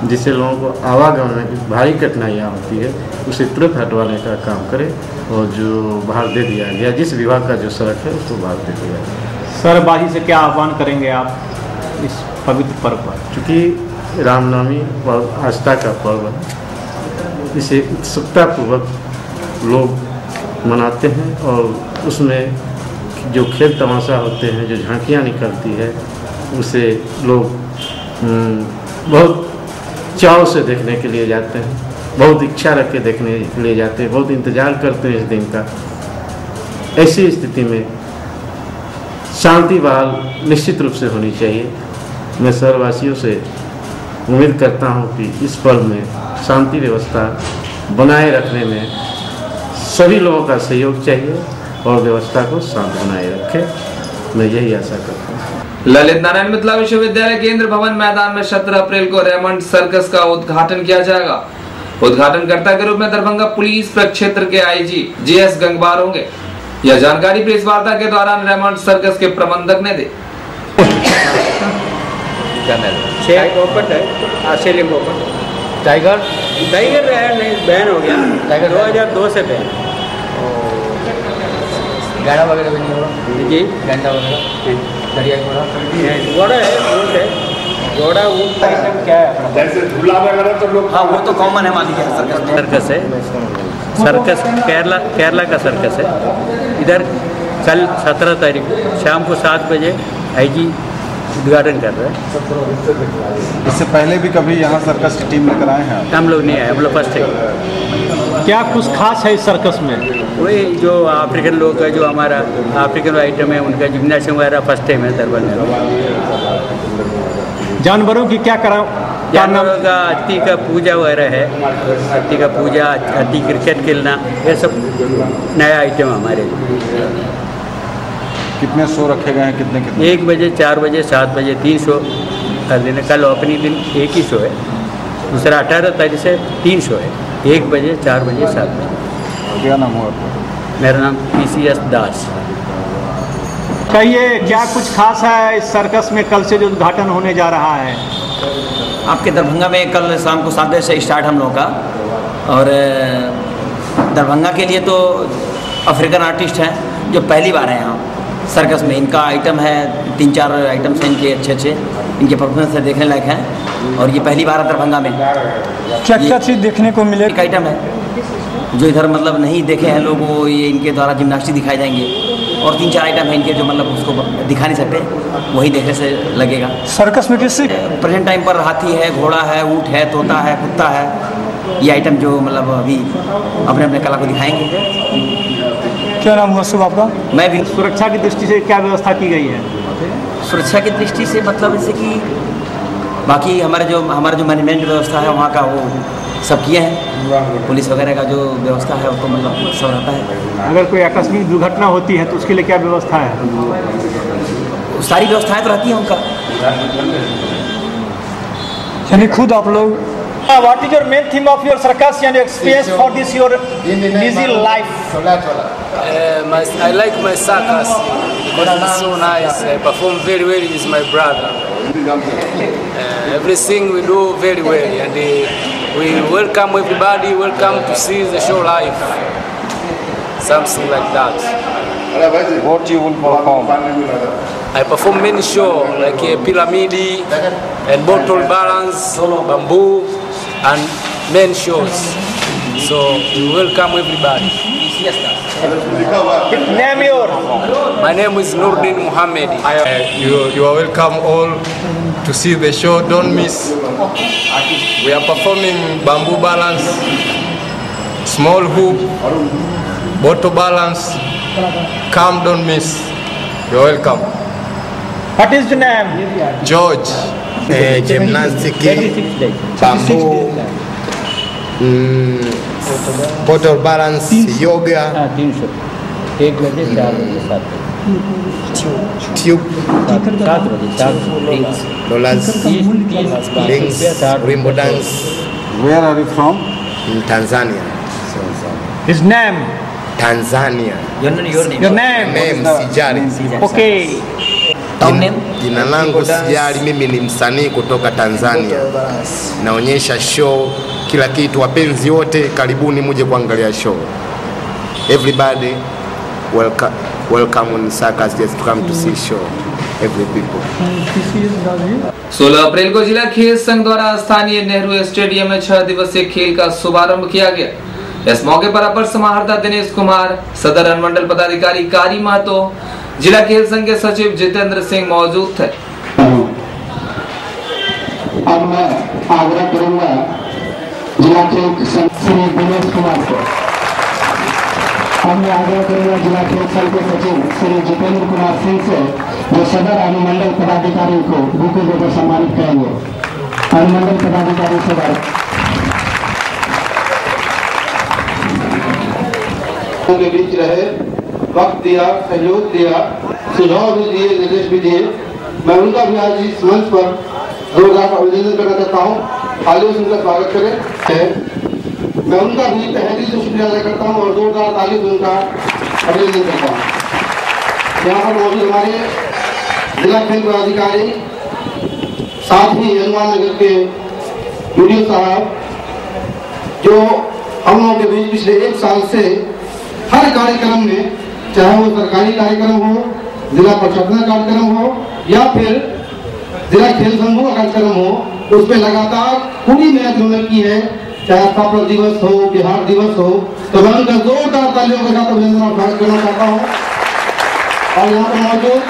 जिससे लोगों को आवागमन में भारी कठिनाइयाँ होती है, उसे तुरंत हटवाने का काम करें। और जो भाग दे दिया गया, जिस विभाग का जो सड़क है उसको भाग दे दिया गया। सरबाजी से क्या आह्वान करेंगे आप इस पवित्र पर्व पर? चूँकि रामनवमी पर्व आस्था का पर्व है, इसे उत्सुकतापूर्वक लोग मनाते हैं और उसमें जो खेल तमाशा होते हैं, जो झांकियाँ निकलती है, उसे लोग बहुत चाव से देखने के लिए जाते हैं, बहुत इच्छा रख के देखने के लिए जाते हैं, बहुत इंतज़ार करते हैं इस दिन का। ऐसी स्थिति में शांति बहाल निश्चित रूप से होनी चाहिए। मैं शहरवासियों से उम्मीद करता हूं कि इस पर्व में शांति व्यवस्था बनाए रखने में सभी लोगों का सहयोग चाहिए और व्यवस्था को शांत बनाए रखें। मैं यही आशा करता हूँ। ललित नारायण मिथिला विश्वविद्यालय केंद्र भवन मैदान में 17 अप्रैल को रेमंड सर्कस का उद्घाटन किया जाएगा। उद्घाटनकर्ता के रूप में दरभंगा पुलिस प्रक्षेत्र के आईजी जीएस गंगवार होंगे। यह जानकारी प्रेस वार्ता के दौरान रेमंड सर्कस के प्रबंधक ने दी। टाइगर नहीं बैन हो गया, टाइगर 2002 से बैन। गाड़ा वगैरह भी नहीं होगा जी, घंटा वगैरह दरिया घोड़ा है, ऊँट है, घोड़ा ऊँट आइटम क्या है? जैसे झूला वगैरह तो लोग, हाँ वो तो कॉमन है, मान लीजिए सर्कस है। सर्कस केरला का सर्कस है। इधर कल 17 तारीख शाम को 7 बजे आईजी उद्घाटन कर रहे हैं। इससे पहले भी कभी यहाँ सर्कस की टीम लेकर आए हैं? हम लोग नहीं आए, हम लोग फर्स्ट है। क्या कुछ खास है इस सर्कस में? वही जो अफ्रीकन लोग का जो हमारा अफ्रीकन आइटम है, उनका जिम्नास्टिक वगैरह फर्स्ट टाइम है दरबार में। जानवरों की क्या करा? जानवरों का हाथी का पूजा वगैरह है, हाथी का पूजा, हाथी क्रिकेट खेलना, ये सब नया आइटम हमारे। कितने शो रखे गए हैं? कितने? 1 बजे, 4 बजे, 7 बजे 3 शो कर देने। कल ओपनिंग दिन 1 ही शो है, दूसरा 18 तारीख से 3 शो है, 1 बजे, 4 बजे, 7 बजे। क्या नाम हुआ? मेरा नाम PCS दास। कहिए, क्या कुछ खास है इस सर्कस में? कल से जो उद्घाटन होने जा रहा है आपके दरभंगा में, कल शाम को 7 बजे से स्टार्ट हम लोगों का। और दरभंगा के लिए तो अफ्रीकन आर्टिस्ट हैं जो पहली बार हैं यहाँ सर्कस में। इनका आइटम है 3-4 आइटम्स हैं इनके अच्छे, इनके परफॉर्मेंस से देखने लायक हैं। और ये पहली बार है दरभंगा में। क्या चीज़ देखने को मिले? एक आइटम है जो इधर मतलब नहीं देखे हैं लोग, वो ये इनके द्वारा जिम्नास्टिक दिखाए जाएंगे। और 3-4 आइटम है इनके जो मतलब उसको दिखा नहीं सकते, वही देखने से लगेगा। सर्कस में किससे? प्रेजेंट टाइम पर हाथी है, घोड़ा है, ऊँट है, तोता है, कुत्ता है। ये आइटम जो मतलब अभी अपने अपने कला को दिखाएंगे। क्या नाम हुआ शुभ आपका? मैं भी। सुरक्षा की दृष्टि से क्या व्यवस्था की गई है? सुरक्षा की दृष्टि से मतलब जैसे कि बाकी हमारा जो मैनेजमेंट व्यवस्था है वहाँ का वो सब किए हैं। पुलिस वगैरह का जो व्यवस्था है उसको मतलब सब रहता है। अगर कोई आकस्मिक दुर्घटना होती है तो उसके लिए क्या व्यवस्था है? सारी व्यवस्थाएं तो रहती हैं उनका। यानी खुद आप लोग What is your main theme of your circus and experience for this your busy life? I like my circus because it's so nice. I perform very well with my brother. Everything we do very well, and we welcome everybody. Welcome to see the show live. Something like that. What you will perform? I perform many shows like pyramid and bottle balance, bamboo, and main shows. So we welcome everybody. Name your? My name is Nurdin Muhammad. You are welcome all to see the show. Don't miss. We are performing bamboo balance, small hoop, bottle balance. Come, don't miss. You're welcome. What is the name? George. Gymnastic, bamboo, bottle balance, yoga, tube, rollers, links, rainbow dance. Where are you from? In Tanzania. His name? Tanzania. Your name? Name Sijari. Okay. Jina langu Sijari, mimi ni msanii kutoka Tanzania. Naonyesha show, kila kitu. Wapenzi wote karibuni muje kuangalia show. Everybody welcome on circus, just to come to see show. Every people. 16 अप्रैल को जिला खेल संघ द्वारा स्थानीय Nehru stadium में 6 दिवसीय खेल का शुभारंभ किया गया। इस मौके पर अपर समाहर्ता दिनेश कुमार, सदर अनुमंडल पदाधिकारी कारी महतो, जिला खेल संघ के सचिव जितेंद्र सिंह मौजूद थे। अब मैं आग्रह करूंगा जिला खेल संघ श्री दिनेश कुमार को, अब मैं आग्रह करूंगा जिला खेल संघ के सचिव श्री जितेंद्र कुमार सिंह से, जो सदर अनुमंडल पदाधिकारी को बुके देकर सम्मानित करेंगे। अनुमंडल पदाधिकारी से बात के बीच रहे, वक्त दिया, सहयोग दिया, सुझाव भी दिए, निर्देश भी दिए। मैं उनका भी आज इस मंच पर जोरदार अभिनंदन करना चाहता हूँ। तालियों से उनका स्वागत करें। मैं उनका भी तहे दिल से शुक्रिया अदा करता हूँ और जोरदार तालियों से उनका अभिनंदन करता हूँ। यहाँ पर मौजूद हमारे जिला खेल पदाधिकारी, साथ ही हनुमान नगर के वीडियो साहब, जो हम लोगों के बीच पिछले 1 साल से हर कार्यक्रम में, चाहे वो सरकारी कार्यक्रम हो, जिला प्रशासन कार्यक्रम हो या फिर जिला खेल संघों का कार्यक्रम हो, उसमें लगातार पूरी मेहनत उन्होंने की है। चाहे स्थापना दिवस हो, बिहार दिवस हो, तो मैं उनका जोरदार तालियों के साथ अभिनंदन और स्वागत करना चाहता हूँ। और यहाँ पर मौजूद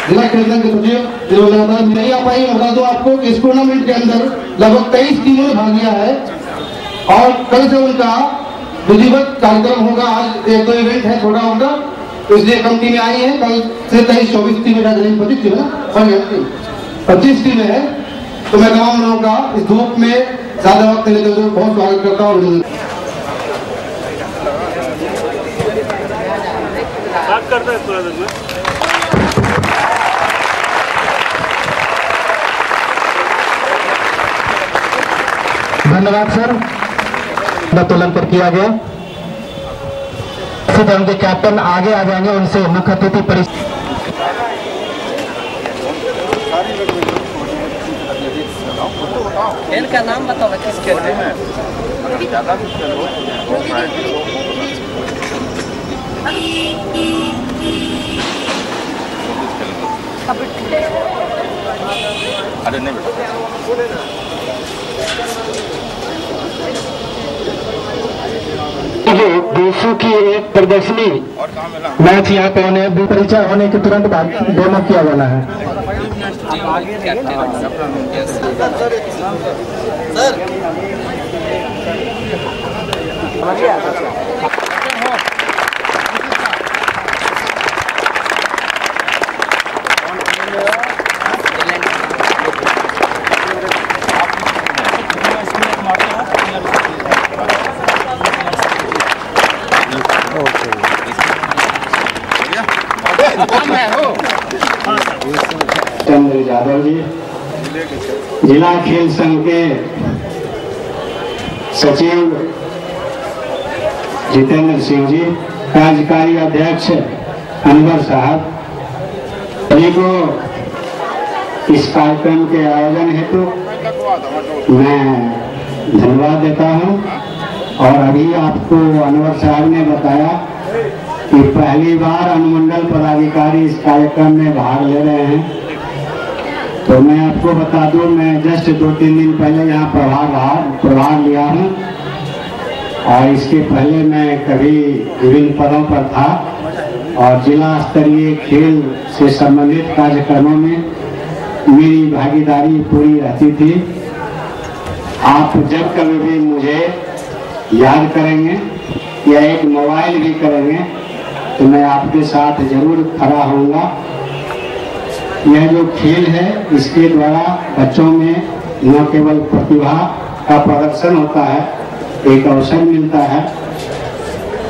जिला खेल संघ के सचिव जो लगातार नहीं आ पाई, बता दूं आपको कि इस टूर्नामेंट के अंदर लगभग 23 टीमों ने भाग लिया है और कल से उनका विधिवत कार्यक्रम होगा। आज एक दो इवेंट है, छोटा होगा, तो इसलिए कम टीमें आई हैं। कल से 23-24 टीमें, 25 टीमें, 25 टीमें है। तो मैं तमाम लोगों का इस धूप में ज्यादा वक्त लेते हुए बहुत स्वागत करता हूँ। धन्यवाद सर। तुलन पर किया गया। इसी तरह उनके कैप्टन आगे आ जाएंगे, उनसे मुख्य अतिथि परिचय। खेल का नाम बताओ, किस खेल में? अरे नहीं बेटा, देशों की एक प्रदर्शनी मैच यहाँ पे होने, परिचय होने के तुरंत बाद डेमो किया जाना है। चंद्र यादव जी, जिला खेल संघ के सचिव जितेंद्र सिंह जी, कार्यकारी अध्यक्ष अनवर साहब, सभी को इस कार्यक्रम के आयोजन हेतु मैं धन्यवाद देता हूं। और अभी आपको अनवर साहब ने बताया कि पहली बार अनुमंडल पदाधिकारी इस कार्यक्रम में भाग ले रहे हैं। तो मैं आपको बता दूं, मैं जस्ट 2-3 दिन पहले यहाँ प्रभार लिया हूँ और इसके पहले मैं कभी विभिन्न पदों पर था और जिला स्तरीय खेल से संबंधित कार्यक्रमों में मेरी भागीदारी पूरी रहती थी। आप जब कभी भी मुझे याद करेंगे या एक मोबाइल भी करेंगे तो मैं आपके साथ जरूर खड़ा होऊंगा। यह जो खेल है, इसके द्वारा बच्चों में न केवल प्रतिभा का प्रदर्शन होता है, एक अवसर मिलता है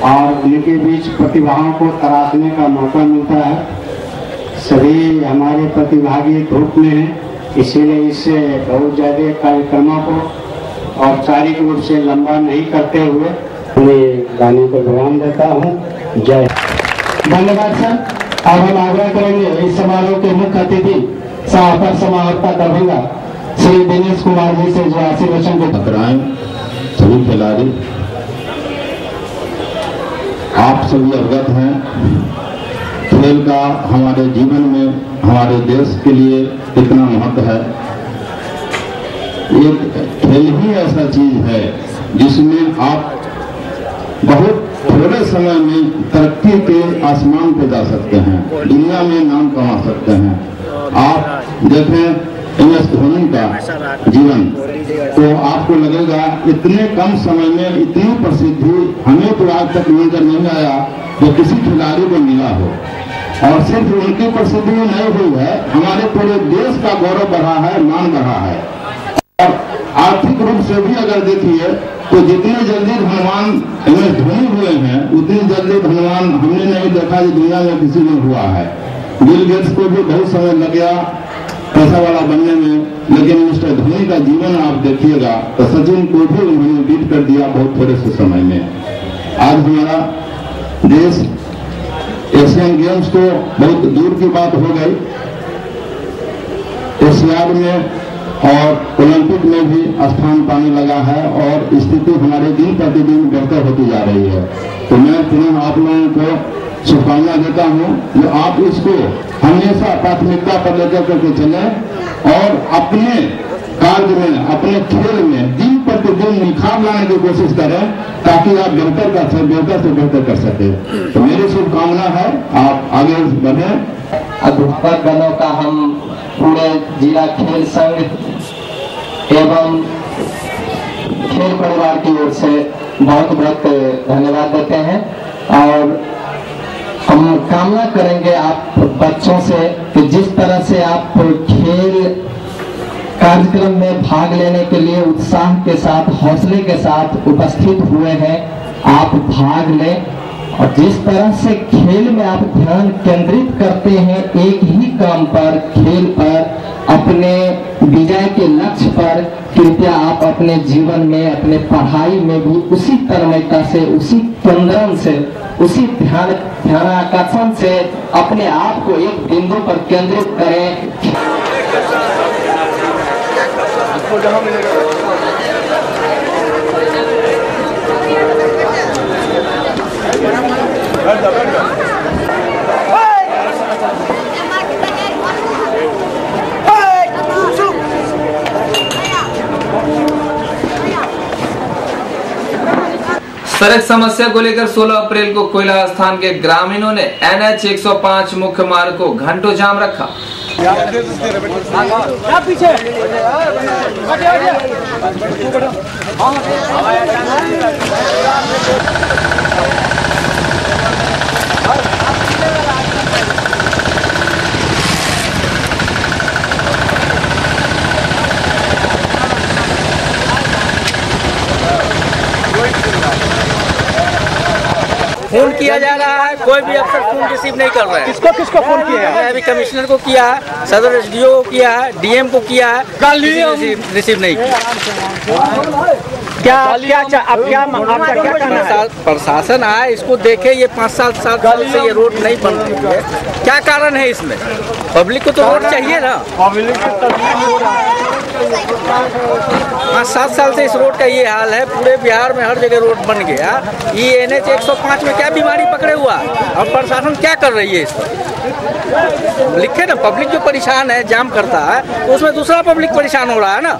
और उनके बीच प्रतिभाओं को तराशने का मौका मिलता है। सभी हमारे प्रतिभागी धूप में हैं, इसीलिए इससे बहुत ज़्यादा कार्यक्रमों को औपचारिक रूप से लंबा नहीं करते हुए मैं गाने को विराम देता हूँ। जय। धन्यवाद सर। अब हम आग्रह करेंगे इस समारोह के मुख्य अतिथि सह अपर समाहर्ता दरभंगा श्री दिनेश कुमार जी से, जो आशीर्वचन को टकराएं। सभी खिलाड़ी आप सभी अवगत हैं, खेल का हमारे जीवन में, हमारे देश के लिए कितना महत्व है। एक खेल ही ऐसा चीज है जिसमें आप बहुत थोड़े समय में तरक्की के आसमान पे जा सकते हैं, दुनिया में नाम कमा सकते हैं। आप देखें MS धोनी का जीवन, तो आपको लगेगा इतने कम समय में इतनी प्रसिद्धि हमें तो आज तक नजर नहीं आया जो किसी खिलाड़ी को मिला हो। और सिर्फ उनकी प्रसिद्धि नहीं हुई है, हमारे पूरे देश का गौरव बढ़ा है, मान बढ़ा है। और आर्थिक रूप से भी अगर देखिए तो जितने जल्दी धनवान MS धोनी हुए हैं उतनी जल्दी धनवान हमने नहीं देखा कि दुनिया में किसी में हुआ है। बिल गेट्स को भी बहुत समय लग गया पैसा वाला बनने में, लेकिन मिस्टर धोनी का जीवन आप देखिएगा तो सचिन को भी उन्होंने बीट कर दिया बहुत थोड़े से समय में। आज हमारा देश एशियन गेम्स को बहुत दूर की बात हो गई, एशियाड में और ओलंपिक में भी स्थान पाने लगा है और स्थिति हमारे दिन प्रतिदिन बेहतर होती जा रही है। तो मैं पुनः आप लोगों को शुभकामना देता हूँ जो आप इसको हमेशा प्राथमिकता पर लेकर करके चलें और अपने कार्य में, अपने खेल में दिन प्रतिदिन निखार लाने की कोशिश करें ताकि आप बेहतर से बेहतर कर सके। तो मेरी शुभकामना है आप आगे बढ़ें। अध्यापक गणों का हम पूरे जिला खेल संघ एवं खेल परिवार की ओर से बहुत बहुत धन्यवाद देते हैं और हम कामना करेंगे आप बच्चों से कि जिस तरह से आप खेल कार्यक्रम में भाग लेने के लिए उत्साह के साथ, हौसले के साथ उपस्थित हुए हैं, आप भाग लें और जिस तरह से खेल में आप ध्यान केंद्रित करते हैं एक ही काम पर, खेल पर, अपने विजय के लक्ष्य पर, कृपया आप अपने जीवन में, अपने पढ़ाई में भी उसी तन्मयता से, उसी केंद्रन से, उसी ध्यानाकर्षण से अपने आप को एक बिंदु पर केंद्रित करें। सड़क समस्या को लेकर 16 अप्रैल को कोयला स्थान के ग्रामीणों ने NH 105 मुख्य मार्ग को घंटों जाम रखा। फोन किया जा रहा है, कोई भी अफसर फोन रिसीव नहीं कर रहा है। किसको किसको फोन किया है? अभी कमिश्नर को किया है, सदर SDO को किया है, DM को किया है, रिसीव नहीं किया। क्या आपका क्या कहना है? प्रशासन आए, इसको देखे, ये 5 साल से ये रोड नहीं बन रही है, क्या कारण है इसमें? पब्लिक को तो रोड चाहिए ना। 5-7 साल से इस रोड का ये हाल है, पूरे बिहार में हर जगह रोड बन गया। ये NH 105 में क्या बीमारी पकड़े हुआ और प्रशासन क्या कर रही है इस पर? लिखे ना, पब्लिक जो परेशान है, जाम करता है, तो उसमें दूसरा पब्लिक परेशान हो रहा है ना।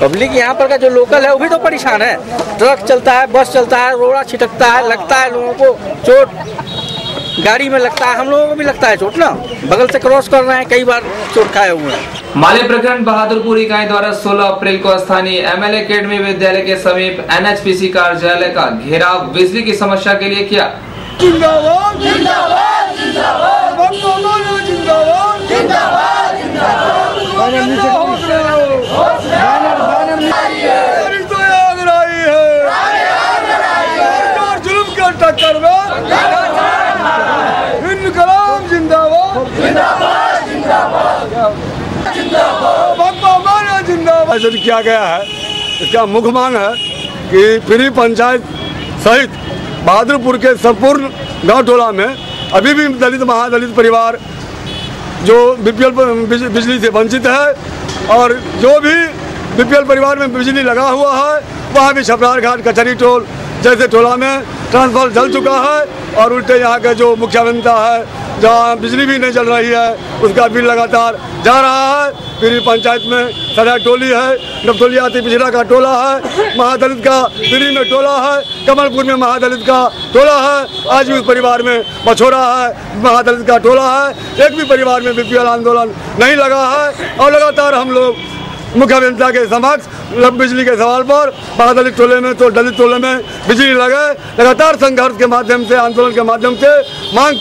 पब्लिक यहाँ पर का जो लोकल है वो भी तो परेशान है। ट्रक चलता है, बस चलता है, रोड़ा छिटकता है, लगता है लोगों को चोट, गाड़ी में लगता है, हम लोगों को भी लगता है चोट ना, बगल से क्रॉस कर रहे हैं, कई बार चोट खाए हुए हैं। माले प्रखंड बहादुरपुर इकाई द्वारा 16 अप्रैल को स्थानीय ML अकेडमी विद्यालय के समीप NHPC कार्यालय का घेराव बिजली की समस्या के लिए किया। जिंदाबाद जिंदाबाद जिंदाबाद जिंदाबाद जिंदाबाद टक्कर में इनकलाब जिंदाबाद जिंदाबाद जिंदाबाद जिंदाबाद। ऐसा किया गया है, इसका मुख्य मांग है कि फ्री पंचायत सहित बहादुरपुर के संपूर्ण गांव टोला में अभी भी दलित महादलित परिवार जो BPL बिजली से वंचित है और जो भी BPL परिवार में बिजली लगा हुआ है वहाँ भी छपरार घाट कचहरी टोल जैसे टोला में ट्रांसफार्मर जल चुका है और उल्टे यहाँ के जो मुखिया बनता है जहाँ बिजली भी नहीं चल रही है उसका बिल लगातार जा रहा है। फिर पंचायत में सदा टोली है, नवतोलियाती पिछड़ा का टोला है, महादलित का दिल्ली में टोला है, कमलपुर में महादलित का टोला है, आज भी उस परिवार में मछोरा है, महादलित का टोला है। एक भी परिवार में बीपीएल आंदोलन नहीं लगा है और लगातार हम लोग मुख्य अभियंता के समक्ष बिजली के सवाल पर महादलित टोले में तो दलित टोले में बिजली लगे लगातार संघर्ष के माध्यम से, आंदोलन के माध्यम से मांग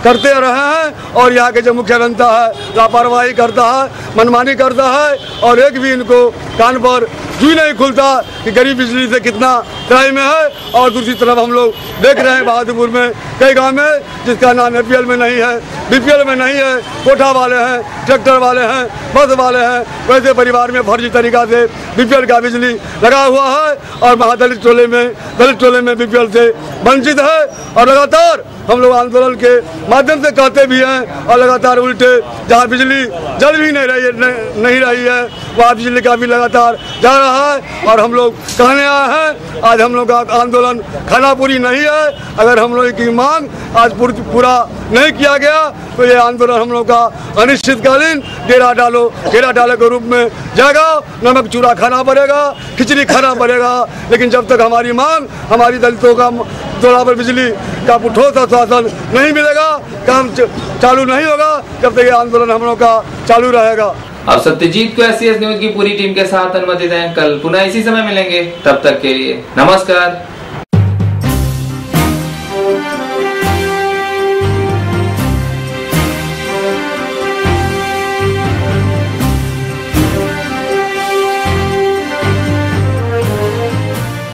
करते रहे हैं। और यहाँ के जो मुख्य अभियंता है लापरवाही करता है, मनमानी करता है और एक भी इनको कान पर जू नहीं खुलता कि गरीब बिजली से कितना तराई में है। और दूसरी तरफ हम लोग देख रहे हैं बहादुरपुर में कई गांव में जिसका नाम एपीएल में नहीं है, बीपीएल में नहीं है, कोठा वाले हैं, ट्रैक्टर वाले हैं, बस वाले हैं, वैसे परिवार में फर्जी तरीका से बीपीएल का बिजली लगा हुआ है और महादलित टोले में दलित टोले में बीपीएल से वंचित है। और लगातार हम लोग आंदोलन के माध्यम से कहते भी हैं और लगातार उल्टे जहाँ बिजली जल भी नहीं रही है वहाँ बिजली का भी लगातार जा रहा है। और हम लोग कहने आए हैं आज हम लोग का आंदोलन खानापुरी नहीं है। अगर हम लोग की मांग आज पूरा नहीं किया गया तो ये आंदोलन हम लोग का अनिश्चितकालीन डेरा डालो के रूप में जाएगा। नमक चूरा खाना पड़ेगा, खिचड़ी खाना पड़ेगा, लेकिन जब तक हमारी मांग हमारी दलितों का टोला पर बिजली का ठोस आश्वासन नहीं मिलेगा, काम चालू नहीं होगा, जब तक ये आंदोलन हम लोग का चालू रहेगा। अब सत्यजीत को एससीएस न्यूज की पूरी टीम के साथ अनुमति दें। कल पुनः इसी समय मिलेंगे, तब तक के लिए नमस्कार।